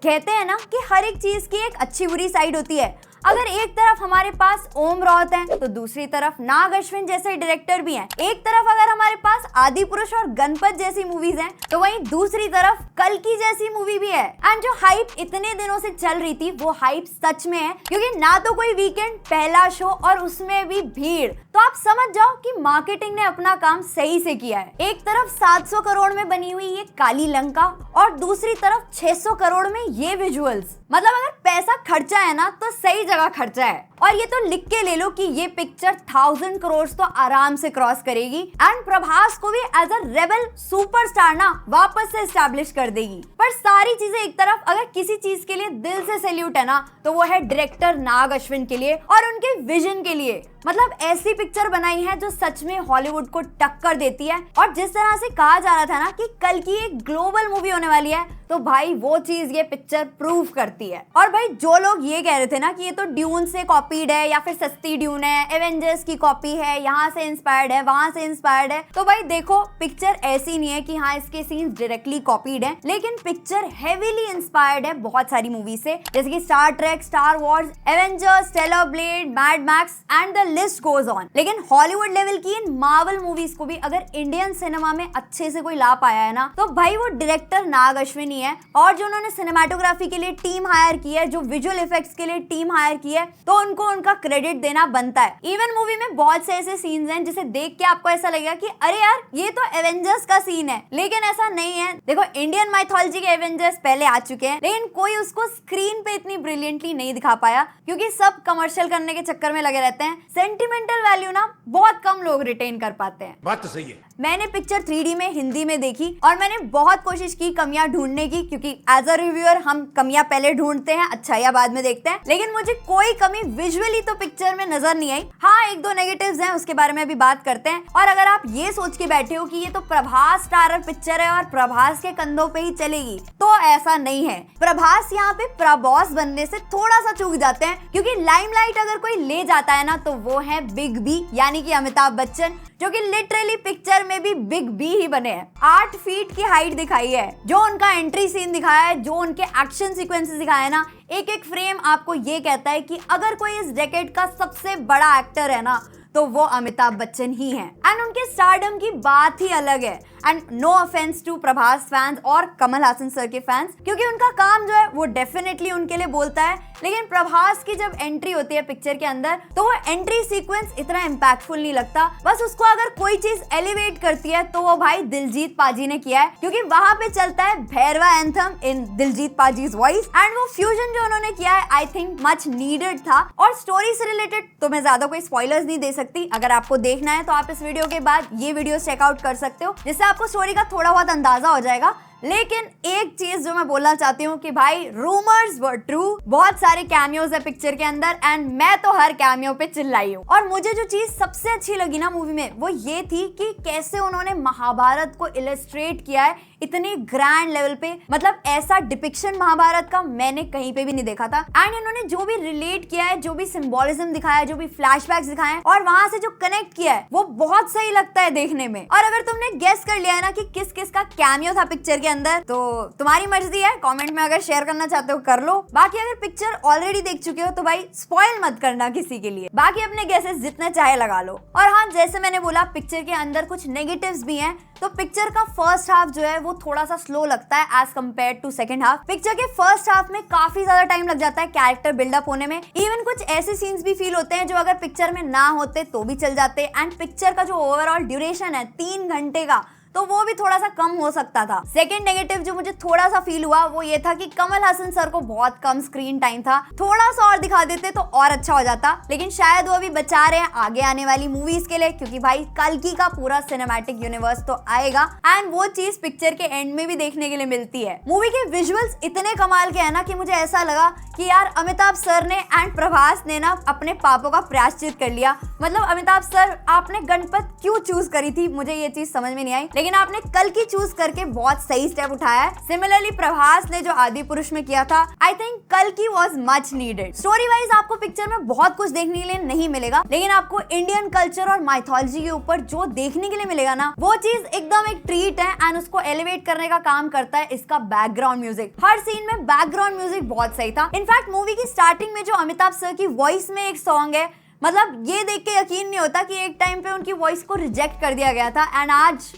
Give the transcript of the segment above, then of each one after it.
कहते हैं ना कि हर एक चीज की एक अच्छी बुरी साइड होती है। अगर एक तरफ हमारे पास ओम राउत है तो दूसरी तरफ नाग अश्विन जैसे डायरेक्टर भी हैं। एक तरफ अगर हमारे पास आदि पुरुष और गणपत जैसी मूवीज हैं तो वहीं दूसरी तरफ कल्कि जैसी मूवी भी है। एंड जो हाइप इतने दिनों से चल रही थी वो हाइप सच में है, क्योंकि ना तो कोई वीकेंड, पहला शो और उसमें भी भीड़। तो आप समझ जाओ कि मार्केटिंग ने अपना काम सही से किया है। एक तरफ 700 करोड़ में बनी हुई ये काली लंका और दूसरी तरफ 600 करोड़ में ये विजुअल्स। मतलब अगर पैसा खर्चा है ना तो सही जगह खर्चा है। और ये तो लिख के ले लो कि ये पिक्चर 1000 करोड़ तो आराम से क्रॉस करेगी एंड प्रभास को भी एज अ रेबल सुपरस्टार ना वापस से एस्टैब्लिश कर देगी। पर सारी चीजें एक तरफ, अगर किसी चीज के लिए दिल से सैल्यूट है ना तो वो है डायरेक्टर नाग अश्विन के लिए और उनके विजन के लिए। मतलब ऐसी पिक्चर बनाई है जो सच में हॉलीवुड को टक्कर देती है। और जिस तरह से कहा जा रहा था ना कि कल की एक ग्लोबल मूवी होने वाली है, तो भाई वो चीज ये पिक्चर प्रूव करती है। और भाई जो लोग ये कह रहे थे ना कि ये तो ड्यून से कॉपीड है या फिर सस्ती ड्यून है, एवेंजर्स की कॉपी है, यहाँ से इंस्पायर्ड है, वहां से इंस्पायर्ड है, तो भाई देखो पिक्चर ऐसी नहीं है कि हाँ इसके सीन्स डायरेक्टली कॉपीड है, लेकिन पिक्चर हेवीली इंस्पायर्ड है बहुत सारी मूवी से, जैसे कि Star Trek, Star Wars, Avengers, stellar blade, Mad Max and the list goes on. लेकिन हॉलीवुड लेवल की इन मार्वल मूवीज को भी अगर इंडियन सिनेमा में अच्छे से कोई ला पाया है ना तो भाई वो डायरेक्टर नाग अश्विन ही है। और जो उन्होंने सिनेमाटोग्राफी के लिए टीम हायर की है, जो विजुअल इफेक्ट्स के लिए टीम हायर की है, तो उनको उनका क्रेडिट देना बनता है। इवन मूवी में बहुत से ऐसे सीन्स हैं जिसे देख के आपको ऐसा लगेगा कि अरे यार ये तो एवेंजर्स का सीन है, लेकिन ऐसा नहीं है। देखो इंडियन माइथोलॉजी के एवेंजर्स पहले आ चुके हैं, लेकिन कोई उसको स्क्रीन पे इतनी ब्रिलियंटली नहीं दिखा पाया, क्योंकि सब कमर्शियल करने के चक्कर में लगे रहते हैं। सेंटिमेंटल वैल्यू ना बहुत कम लोग रिटेन कर पाते हैं। बात तो सही है। मैंने पिक्चर 3D में हिंदी में देखी और मैंने बहुत कोशिश की कमियां ढूंढने की, क्योंकि एज अ रिव्यूअर हम कमियां पहले ढूंढते हैं, अच्छाइयां बाद में देखते हैं, लेकिन मुझे कोई कमी विजुअली तो पिक्चर में नजर नहीं आई। हाँ एक दो नेगेटिव्स हैं, उसके बारे में भी बात करते हैं। और अगर आप ये सोच के बैठे हो कि ये तो प्रभास स्टारर पिक्चर है और प्रभास के कंधों पे ही चलेगी, तो ऐसा नहीं है। प्रभास यहाँ पे प्रबॉस बनने से थोड़ा सा चूक जाते हैं, क्योंकि लाइमलाइट अगर कोई ले जाता है ना तो वो है बिग बी, यानी कि अमिताभ बच्चन, जो कि लिटरली पिक्चर में भी बिग बी ही बने हैं। 8 फीट की हाइट दिखाई है, जो उनका एंट्री सीन दिखाया है, जो उनके एक्शन सीक्वेंसेस दिखाए है ना, एक एक फ्रेम आपको ये कहता है कि अगर कोई इस डेकेड का सबसे बड़ा एक्टर है ना तो वो अमिताभ बच्चन ही हैं। एंड उनके स्टारडम की बात ही अलग है। And no offence to Prabhas fans और कमल हासन सर के फैंस, क्योंकि उनका काम जो है वो डेफिनेटली उनके लिए बोलता है, लेकिन प्रभास की जब एंट्री होती है पिक्चर के अंदर तो वो एंट्री सीक्वेंस इतना इम्पैक्टफुल नहीं लगता। बस उसको अगर कोई चीज एलिवेट करती है तो वो भाई दिलजीत पाजी ने किया है, क्योंकि वहां पे चलता है भैरवा एंथम इन दिलजीत पाजीज वॉइस। एंड वो फ्यूजन जो उन्होंने किया है आई थिंक मच नीडेड था। और स्टोरी से रिलेटेड तो मैं ज्यादा कोई स्पॉयलर्स नहीं दे सकती, अगर आपको देखना है तो आप इस वीडियो के बाद ये वीडियो चेकआउट कर सकते हो, जिससे आपको स्टोरी का थोड़ा बहुत अंदाजा हो जाएगा। लेकिन एक चीज जो मैं बोलना चाहती हूँ कि भाई रूमर्स वर ट्रू, बहुत सारे कैमियोज है पिक्चर के अंदर एंड मैं तो हर कैमियो पे चिल्लाई हूँ। और मुझे जो चीज सबसे अच्छी लगी ना मूवी में वो ये थी कि कैसे उन्होंने महाभारत को इलस्ट्रेट किया है इतने ग्रैंड लेवल पे। मतलब ऐसा डिपिक्शन महाभारत का मैंने कहीं पे भी नहीं देखा था। एंड इन्होंने जो भी रिलेट किया है, जो भी सिंबोलिज्म दिखाया है, जो भी फ्लैशबैक्स दिखाए हैं और वहां से जो कनेक्ट किया है वो बहुत सही लगता है देखने में। और अगर तुमने गेस कर लिया है ना कि किस किस का कैमियो था पिक्चर के अंदर, तो तुम्हारी मर्जी है, कमेंट में अगर शेयर करना चाहते हो कर लो। बाकी अगर पिक्चर ऑलरेडी देख चुके हो तो भाई स्पॉइल मत करना किसी के लिए, बाकी अपने गेसेस जितने चाहे लगा लो। और हाँ जैसे मैंने बोला पिक्चर के अंदर कुछ नेगेटिव्स भी हैं, तो पिक्चर का फर्स्ट हाफ जो है वो थोड़ा सा स्लो लगता है as compare to second half. Picture के फर्स्ट हाफ में काफी ज्यादा टाइम लग जाता है कैरेक्टर बिल्डअप होने में। इवन कुछ ऐसे सीन्स भी फील होते हैं जो अगर पिक्चर में ना होते तो भी चल जाते। एंड पिक्चर का जो ओवरऑल ड्यूरेशन है 3 घंटे का, तो वो भी थोड़ा सा कम हो सकता था। सेकंड नेगेटिव जो मुझे थोड़ा सा फील हुआ वो ये था कि कमल हासन सर को बहुत कम स्क्रीन टाइम था, थोड़ा सा और दिखा देते तो और अच्छा हो जाता। लेकिन शायद वो अभी बचा रहे हैं आगे आने वाली मूवीज के लिए, क्योंकि भाई कल्कि का पूरा सिनेमैटिक यूनिवर्स तो आएगा एंड वो चीज पिक्चर के एंड में भी देखने के लिए मिलती है। मूवी के विजुअल्स इतने कमाल के है ना कि मुझे ऐसा लगा कि यार अमिताभ सर ने एंड प्रभास ने ना अपने पापों का प्रायश्चित कर लिया। मतलब अमिताभ सर आपने गणपत क्यों चूज करी थी, मुझे ये चीज समझ में नहीं आई। लेकिन आपने कल की चूज करके बहुत सही स्टेप उठाया है। सिमिलरली प्रभास ने जो आदि पुरुष में किया था, आई थिंक कल की was much needed. Story wise आपको पिक्चर में बहुत कुछ देखने के लिए नहीं मिलेगा, लेकिन आपको इंडियन कल्चर और माइथोलॉजी के ऊपर जो देखने के लिए मिलेगा ना, वो चीज एकदम एक ट्रीट है। एंड उसको एलिवेट करने का काम करता है इसका बैकग्राउंड म्यूजिक। हर सीन में बैकग्राउंड म्यूजिक बहुत सही था। इनफैक्ट मूवी की स्टार्टिंग में जो अमिताभ सर की वॉइस में एक सॉन्ग है, मतलब ये देख के यकीन नहीं होता कि एक टाइम पे उनकी वॉइस को रिजेक्ट कर दिया गया था एंड आज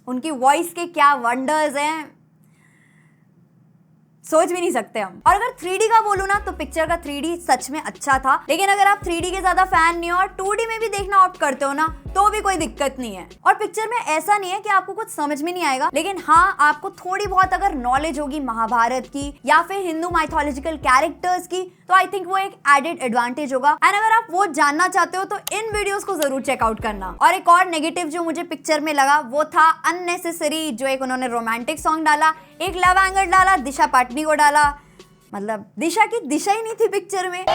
उनकी वॉइस के क्या वंडर्स हैं, सोच भी नहीं सकते हम। और अगर 3D का बोलूं ना, तो पिक्चर का 3D सच में अच्छा था, लेकिन अगर आप 3D के ज्यादा फैन नहीं हो और 2D में भी देखना ऑप्ट करते हो ना, तो भी कोई दिक्कत नहीं है। और पिक्चर में ऐसा नहीं है कि आपको कुछ समझ में नहीं आएगा, लेकिन हाँ, आपको थोड़ी बहुत अगर नॉलेज होगी महाभारत की या फिर हिंदू माइथोलॉजिकल कैरेक्टर्स की, तो आई थिंक वो एक एडेड एडवांटेज होगा। एंड अगर आप वो जानना चाहते हो तो इन वीडियोस को जरूर चेकआउट करना। और एक और नेगेटिव जो मुझे पिक्चर में लगा वो था अननेसेसरी, जो एक उन्होंने रोमांटिक सॉन्ग डाला, एक लव एंगल डाला, दिशा पाटनी को डाला। मतलब दिशा की दिशा ही नहीं थी पिक्चर में,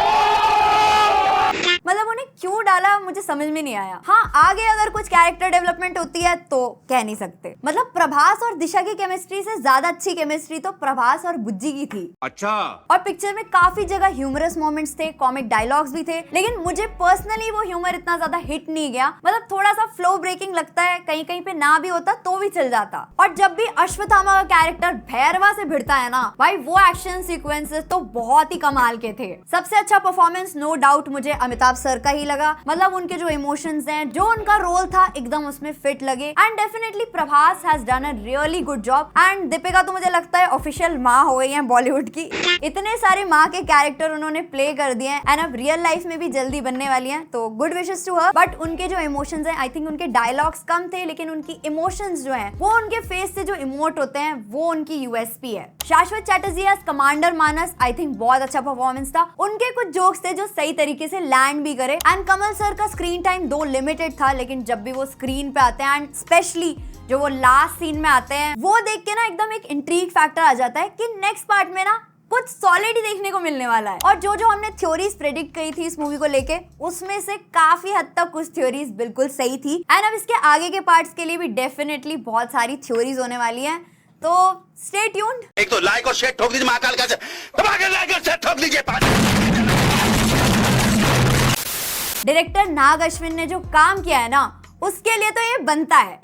मतलब उन्हें क्यों डाला मुझे समझ में नहीं आया। हाँ, आगे अगर कुछ कैरेक्टर डेवलपमेंट होती है तो कह नहीं सकते। मतलब प्रभास और दिशा की केमिस्ट्री से ज्यादा अच्छी केमिस्ट्री तो प्रभास और बुज्जी की थी। अच्छा। और पिक्चर में काफी जगह ह्यूमरस मोमेंट्स थे, कॉमिक डायलॉग्स भी थे, लेकिन मुझे पर्सनली वो ह्यूमर इतना ज्यादा हिट नहीं गया। मतलब थोड़ा सा फ्लो ब्रेकिंग लगता है, कहीं कहीं पे ना भी होता तो भी चल जाता। और जब भी अश्वत्थामा का कैरेक्टर भैरवा से भिड़ता है ना भाई, वो एक्शन सीक्वेंसेस तो बहुत ही कमाल के थे। सबसे अच्छा परफॉर्मेंस नो डाउट मुझे अमिताभ सर का ही लगा। मतलब उनके जो इमोशंस हैं, जो उनका रोल था, एकदम उसमें फिट लगे। And definitely Prabhas has done a really good job. And Deepika तो मुझे लगता है ऑफिशियल माँ हो गई है बॉलीवुड की। इतने सारे माँ के कैरेक्टर उन्होंने प्ले कर दिए हैं एंड अब रियल लाइफ में भी जल्दी बनने वाली हैं, तो good wishes to her. But उनके जो इमोशंस हैं, आई थिंक उनके डायलॉग्स कम थे, लेकिन उनकी इमोशंस जो हैं, वो उनके फेस से जो इमोट होते हैं, वो उनकी यूएसपी है। Shashwat Chatterjee as commander Manas, I think बहुत अच्छा परफॉर्मेंस था। उनके कुछ जोक्स थे जो सही तरीके से लैंड भी करे। एंड कमल सर का स्क्रीन टाइम दो लिमिटेड था, लेकिन जब भी वो स्क्रीन पे आते हैं एंड स्पेशली जो वो लास्ट सीन में आते हैं, वो देख के ना एकदम एक इंट्रीग फैक्टर आ जाता है कि नेक्स्ट पार्ट में ना कुछ सॉलिड ही देखने को मिलने वाला है। और जो हमने थ्योरीज प्रेडिक्ट करी थी इस मूवी को लेके, उसमें से काफी हद तक कुछ थ्योरीज बिल्कुल सही थी। एंड अब इसके आगे के पार्ट्स के लिए भी डेफिनेटली बहुत सारी थ्योरीज होने वाली हैं, तो स्टे ट्यून्ड। एक तो लाइक और शेयर ठोक दीजिए, महाकाल का दबा लाइक और शेयर ठोक दीजिए। डायरेक्टर नाग अश्विन ने जो काम किया है ना, उसके लिए तो ये बनता है।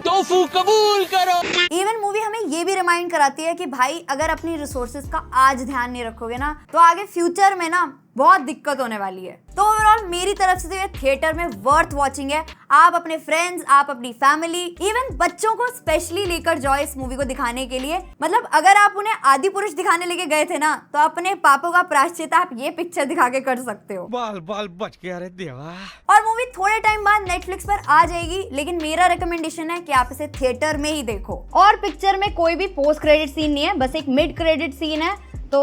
तोफू कबूल करो। इवन मूवी हमें ये भी रिमाइंड कराती है कि भाई अगर अपनी रिसोर्सेज का आज ध्यान नहीं रखोगे ना, तो आगे फ्यूचर में ना बहुत दिक्कत होने वाली है। तो ओवरऑल मेरी तरफ से तो ये थिएटर में वर्थ वॉचिंग है। आप अपने फ्रेंड्स, आप अपनी फैमिली, इवन बच्चों को स्पेशली लेकर जाओ इस मूवी को दिखाने के लिए। मतलब अगर आप उन्हें आदि पुरुष दिखाने लेके गए थे ना, तो अपने पापों का प्रायश्चित आप ये पिक्चर दिखा के कर सकते हो। बाल बाल बच गया रे देवा। और मूवी थोड़े टाइम बाद नेटफ्लिक्स पर आ जाएगी, लेकिन मेरा रिकमेंडेशन है कि आप इसे थिएटर में ही देखो। और पिक्चर में कोई भी पोस्ट क्रेडिट सीन नहीं है, बस एक मिड क्रेडिट सीन है, तो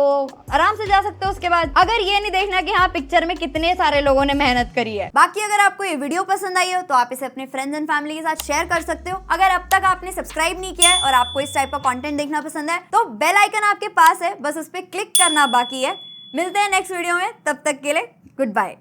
आराम से जा सकते हो उसके बाद, अगर ये नहीं देखना कि हाँ पिक्चर में कितने सारे लोगों ने मेहनत करी है। बाकी अगर आपको ये वीडियो पसंद आई हो तो आप इसे अपने फ्रेंड्स एंड फैमिली के साथ शेयर कर सकते हो। अगर अब तक आपने सब्सक्राइब नहीं किया है और आपको इस टाइप का कंटेंट देखना पसंद है, तो बेल आइकन आपके पास है, बस उस पर क्लिक करना बाकी है। मिलते हैं नेक्स्ट वीडियो में, तब तक के लिए गुड बाय।